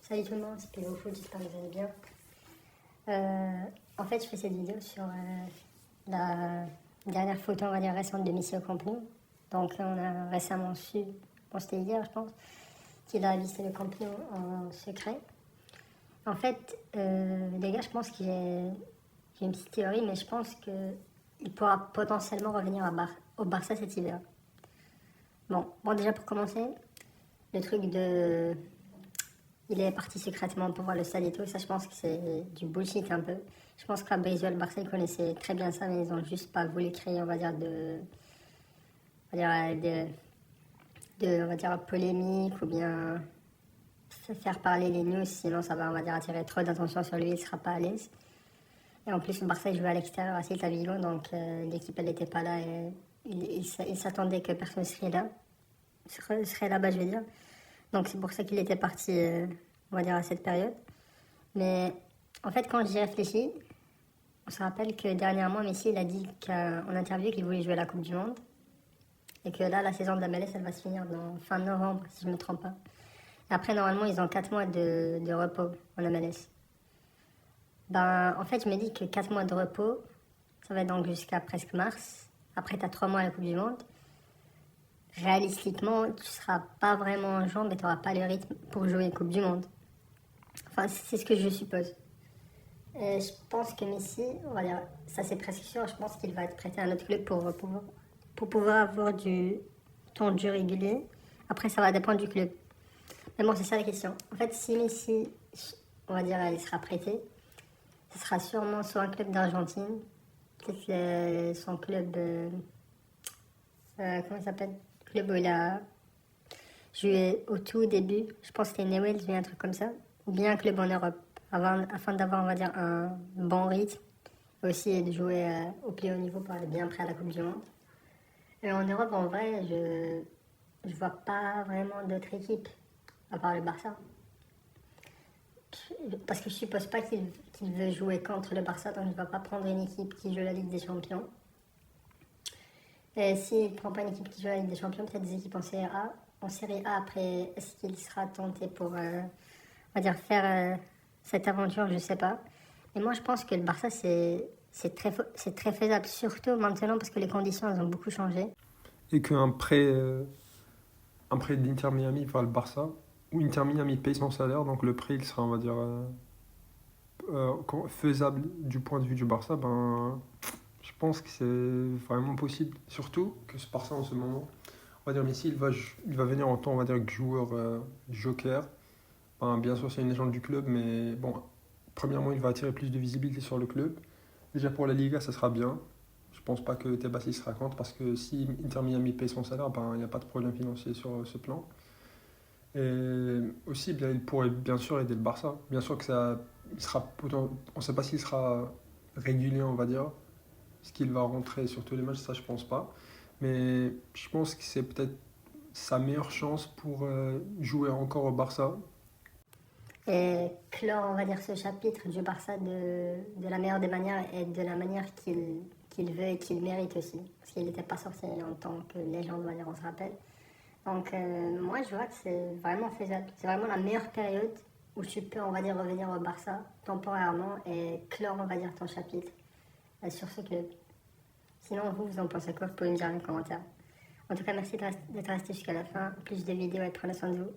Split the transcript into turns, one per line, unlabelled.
Salut tout le monde, c'est Pélo Foot, j'espère que vous allez bien. En fait, je fais cette vidéo sur la dernière photo, on va dire, récente de Messi au Camp Nou. Donc, on a récemment su, bon, c'était hier, je pense, qu'il a visité le Camp Nou en secret. En fait, les gars, je pense que j'ai une petite théorie, mais je pense qu'il pourra potentiellement revenir au Barça cet hiver. Bon, déjà pour commencer, le truc de... Il est parti secrètement pour voir le stade et tout, ça je pense que c'est du bullshit un peu. Je pense que Fabrizio et le Barça ils connaissaient très bien ça, mais ils ont juste pas voulu créer, on va dire, on va dire, polémique ou bien faire parler les news, sinon ça va, on va dire, attirer trop d'attention sur lui, il sera pas à l'aise. Et en plus, le Barça il jouait à l'extérieur, à Celta Vigo, donc l'équipe elle n'était pas là et il s'attendait que personne serait là-bas, je veux dire. Donc c'est pour ça qu'il était parti, on va dire, à cette période. Mais en fait, quand j'y réfléchis, on se rappelle que dernièrement, Messi il a dit en interview qu'il voulait jouer la Coupe du Monde. Et que là, la saison de la MLS, elle va se finir dans fin novembre, si je ne me trompe pas. Et après, normalement, ils ont 4 mois de repos en MLS. Ben, en fait, je me dis que 4 mois de repos, ça va être donc jusqu'à presque mars. Après, tu as 3 mois à la Coupe du Monde. Réalistiquement, tu seras pas vraiment en jambes et tu n'auras pas le rythme pour jouer Coupe du Monde. Enfin, c'est ce que je suppose. Et je pense que Messi, on va dire, ça c'est presque sûr, je pense qu'il va être prêté à un autre club pour pouvoir avoir du temps de jeu régulier. Après, ça va dépendre du club. Mais bon, c'est ça la question. En fait, si Messi, on va dire, il sera prêté, ce sera sûrement soit un club d'Argentine, peut-être son club, comment il s'appelle? Club où il a joué au tout début, je pense que c'était Newell's ou un truc comme ça, ou bien un club en Europe, afin d'avoir, on va dire, un bon rythme, et aussi de jouer au plus haut niveau pour aller bien près à la Coupe du Monde. Et en Europe, en vrai, je vois pas vraiment d'autres équipes, à part le Barça. Parce que je suppose pas qu'il veut jouer contre le Barça, donc il ne va pas prendre une équipe qui joue la Ligue des Champions. Et s'il ne prend pas une équipe qui joue la Ligue des Champions, peut-être des équipes en Serie A. En Serie A, après, est-ce qu'il sera tenté pour, on va dire, faire cette aventure? Je sais pas. Mais moi, je pense que le Barça, c'est très faisable, surtout maintenant parce que les conditions, elles ont beaucoup changé.
Et un prêt d'Inter Miami vers le Barça, où Inter Miami paye son salaire, donc le prêt il sera, on va dire, faisable du point de vue du Barça, ben, je pense que c'est vraiment possible. Surtout que ce Barça en ce moment, on va dire Messi, il va venir en tant, on va dire, que joueur joker. Ben, bien sûr, c'est une légende du club, mais bon, premièrement, il va attirer plus de visibilité sur le club. Déjà pour la Liga, ça sera bien. Je pense pas que Tebas se raconte parce que si Inter Miami paye son salaire, ben, il n'y a pas de problème financier sur ce plan. Et aussi, bien, il pourrait bien sûr aider le Barça. Bien sûr que on ne sait pas s'il sera régulier, on va dire. Est-ce qu'il va rentrer sur tous les matchs? Ça, je pense pas. Mais je pense que c'est peut-être sa meilleure chance pour jouer encore au Barça.
Et clore, on va dire, ce chapitre du Barça de la meilleure des manières et de la manière qu'il veut et qu'il mérite aussi. Parce qu'il n'était pas sorti en tant que légende, on va dire, on se rappelle. Donc moi, je vois que c'est vraiment faisable. C'est vraiment la meilleure période où tu peux, on va dire, revenir au Barça temporairement et clore, on va dire, ton chapitre sur ce club. Sinon, vous en pensez quoi? Vous pouvez me dire dans les commentaires. En tout cas, merci d'être resté jusqu'à la fin. Plus de vidéos et prenez soin de vous.